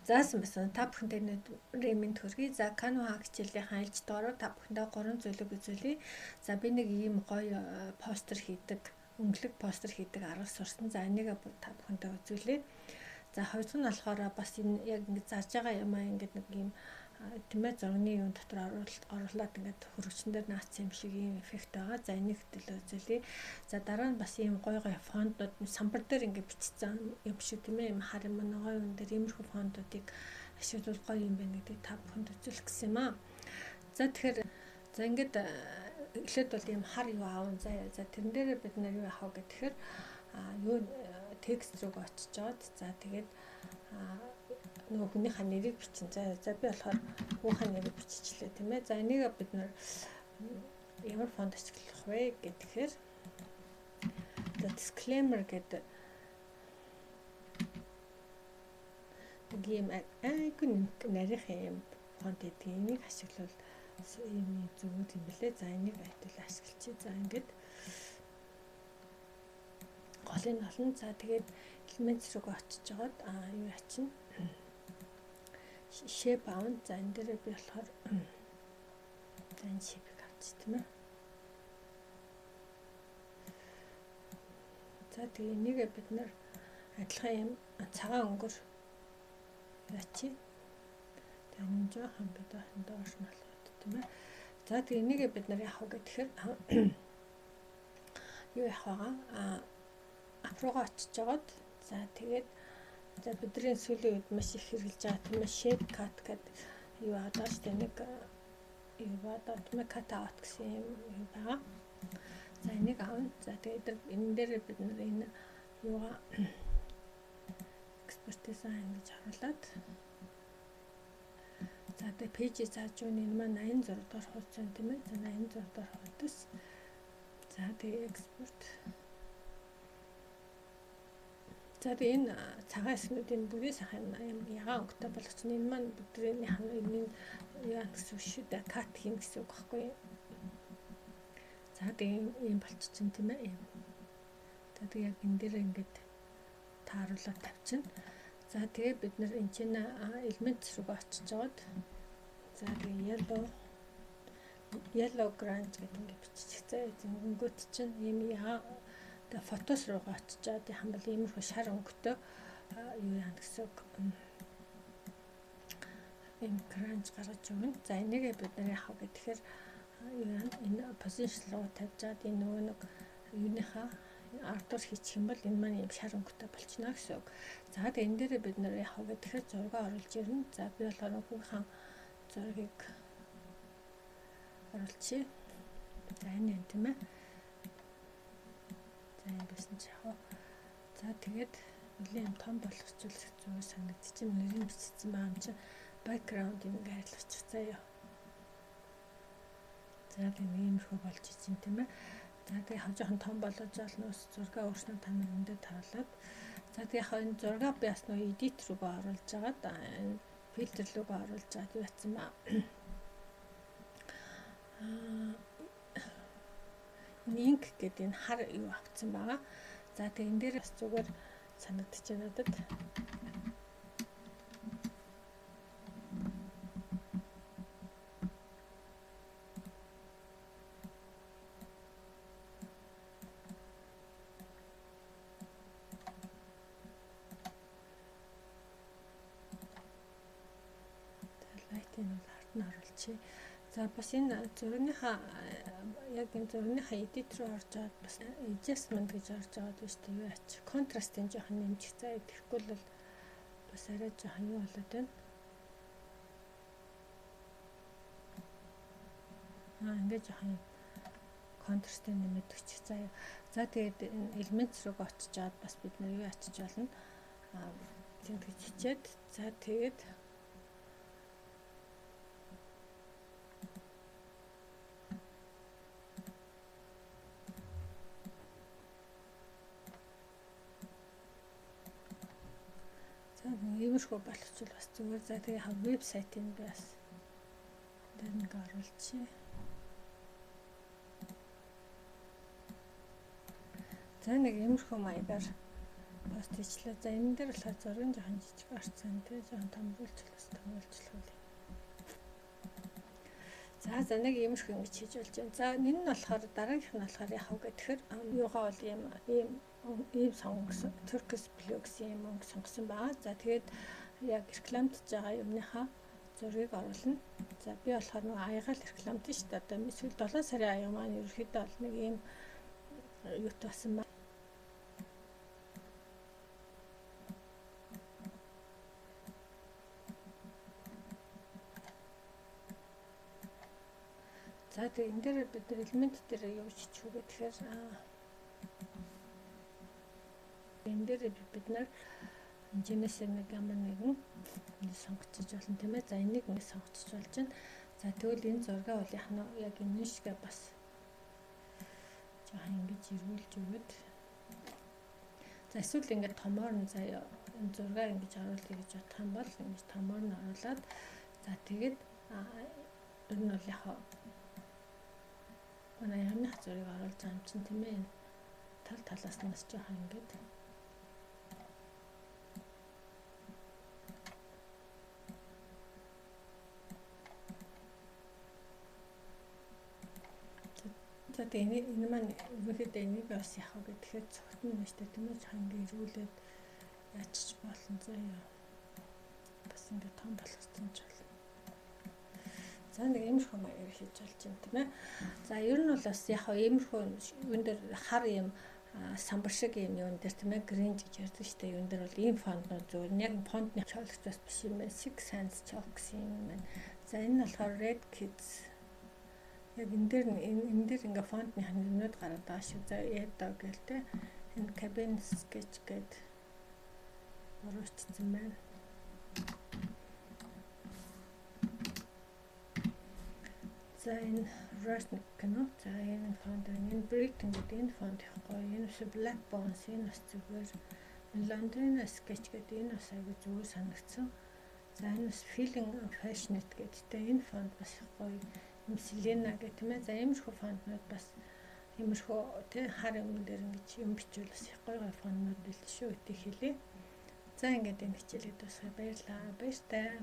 Заасан байсан та бүхэндээ нэмэнд хүргэе. За Canva хичээлийн айлч доороо та бүхэндээ 3 зүйлийг үзүүлье. За би нэг ийм гоё постэр хийдэг, өнгөлөг постэр хийдэг арга сурсан. За энийг та бүхэндээ үзүүлье. За хоёрдугаар нь болохоор бас энэ яг ингэ зарж байгаа юмаа ингэ нэг ийм тэмээ зургийн юм дотор оруулаад ингээд хөрөгчн дээр наацсан юм шиг ийм эффект байгаа. За энийг төлөө үзүүлье. За дараа нь бас ийм гоё фонтууд самбар дээр ингээд бичсэн юм шиг тийм ээ, ийм хар юм гоё юм дээр иймэрхүү фонтуудыг ашиглавал гоё юм байна гэдэг та бүхэнд үзүүлэх гэсэн юм аа. За тэгэхээр за ингээд эхлээд бол ийм хар юу аав. За тэрэн дээр бид нэр юу авах гэхээр юу текст рүү очиж жоод за тэгээд нөгөө хүнийхээ нэрийг бичин. За би болохоор хүүхэн нэрийг биччихлээ тийм ээ. За энийг бид нэр ямар фонт ашиглах вэ гэхээр за disclaimer гэдэг нэг юм айгүй нарийнхан юм фонт гэдэг. Энийг ашиглавал юм зүгүүд юм бэлээ. За энийг айтуул ашиглчих. За ингээд голын олон. За тэгээд элемент рүү очиж жоод юу ячна shape аав. За энэ дээр би болохоор за энэ shape-ийг авчих тийм ээ. За тэгээ энийг бид нэр адилхан юм цагаан өнгөөр ячи. Тэгээ энэ жоохон бид доош нь болгоод тийм ээ. За тэгээ энийг бид нэр яах вэ гэхээр юу яах байгаа апруугаа очиж жоод за тэгээд за бидний сүүлийн үед маш их хэрэгжилж байгаа тийм ээ shape cut гэдэг юу байгаа шүү дээ. Нэг юу байгаа тийм ээ cut out гэсэн юм байгаа. За энийг авна. За тэгээд энэ дээр бид нэр энэ юугаа export design гэж харуулад за тэгээд пэйж зааж өгнө. Энэ маань 86 дахь хуудсан тийм ээ. За 86 дахь хуудас. За тэгээд export. За энэ цагаан эсгнүүдийн бүрийн сайхан юм ягаан өнгөтэй болгочихно. Энэ маань бидний энэ яа гэсэн шүү дээ. Кат хийн гэсэн үг байхгүй. За тийм юм болчихсон тийм ээ. За яг энэ дээр ингээд тааруулаад тавьчихна. За тэгээ бид нар энэ чинь элемент рүү очиж жоод за тэгээ yellow grunge гэдэг ингээд биччих. За өнгөт чинь ийм яа тэгээ фотос руу очиж чад яхан бол иймэрхүү шар өнгөтэй юу яа гэсэн ийм кранч гаргаж өгнө. За энийг бид нэр яах вэ гэхээр юу яа энэ позишн руу тавьж чад энэ нөгөө нэг юуныхаа артур хийчих юм бол энэ маань ийм шар өнгөтэй болчихно гэсэн үг. За тэгээ энэ дээр бид нэр яах вэ гэхээр зураг оруулж ирнэ. За би болохоор хүүхэн зургийг оруулчих. За энэ юм тийм ээ. Байсан ч яах вэ? За тэгээд нэлийн том болгочихвол зүгээр санагдчих. Нэрийг бичсэн байгаа юм чи background ингэ хайрлаачих заяа. За тийм иймэрхүү болж ичин тийм ээ. За тэгээд жоохон том болгож олноос зургаа өөрснөө танаа өндөд тавлаад за тэгээд яг энэ зургаа би бас нөө edit рүүгээ оруулж агаад фильтр рүүгээ оруулж агаад юу яцсан ба ink гэдэг энэ хар юу авцсан байгаа. За тэгээ энэ дээр бас зүгээр санагдаж байна надад. Лайтын бол ард нь оруулчих. За бас энэ зургийнхаа яг энэ зургийнхаа edit руу орж аваад бас adjustment гэж орж аваад биш үү юу ач контрастын жоохон нэмчих. За тэгэхгүй бол бас арай жоохон юу болоод байна. Ингээд жоохон контрастын нэмээд өччих. За тэгээд элемент рүү очиж аваад бас бид нэр юу ачиж болно. Тэгж хичээд за тэгээд иймэрхүү болгочвол бас зүгээр. За тэгээ вебсайтыг би бас дээр нэг оруулчих. За нэг иймэрхүү маягаар пост хийчлээ. За энэ дээр болохоор зургийн жоохон жижиг гарцсан тий жоохон томруулчлаас томруулчлаа. За нэг иймэрхүү ингэж хийж болж байна. За энэ нь болохоор дараагийнх нь болохоор яах вэ гэхээр юугаа бол ийм сонгосон Turkish Blocks ийм өнгө сонгосон байгаа. За тэгээд яг рекламдж байгаа юмныхаа зургийг оруулна. За би болохоор нэг аягаал рекламд шүү дээ. Одоо эсвэл 7 сарын аяга маань ерөөхдөө бол нэг ийм юут басан ба. За тэгээ энэ дээр бид элемент дээр юу хийчих вэ гэхээр энэ дээр бид нар хэмжээнээс нэг ямар нэгэн сонгоцож болно тийм ээ. За энийг нэг сонгоцож болж байна. За тэгвэл энэ зургаа бол яг энэ шигээ бас жоохон ингэж эргүүлж өгöd. За эсвэл ингээд томоор нь заяа энэ зургаа ингэж оруулъя гэж бодох юм бол ингэж томоор нь оруулаад за тэгээд ер нь бол яг манай ямны зургийг оруулж байгаа юм чинь тийм ээ. Талаас нь жоохон ингэж за тэгээ энэ маань ерөнхийдөө энийг бас яах вэ гэхээр цогтны нэштэй тийм ээ хангийн ирүүлээд яачиж болно заяа бас ингэ том болгосон ч болно. За нэг иймэрхүү маягаар хийж болж байна тийм ээ. За ер нь бол бас яах вэ иймэрхүү юун дээр хар юм самбар шиг юм юун дээр тийм ээ гринж гэж ярьдаг шүү дээ. Юун дээр бол ийм фонтнууд зүгээр яг фонтны чолгоч бас биш юм байна. Six Sands chalks юм байна. За энэ нь болохоор Red Kids яг энэ дээр ингээ фонтны нэрнүүд гараад байгаа шүү. За Edo гэл те энэ cabin sketch гэд оруулчихсан байна. За энэ Rosnick гэнэ. За энэ фонт энэ Britain гэдэг энэ фонт гоё. Энэ бас Black Bones энэ бас зүгээр. London sketch гэдэг энэ бас айгүй зүгээр санагдсан. За энэ бас Feeling Passionate гэдэг энэ фонт бас гоё. Selena гэх тийм ээ. За иймэрхүү фонтнууд бас иймэрхүү тий хар юм дээр ингэж юм бичвэл бас их гоё фонтнууд л шүү гэдэг хэлээ. За ингээд энэ хичээлээ дуусгая. Баярлалаа. Баяртай.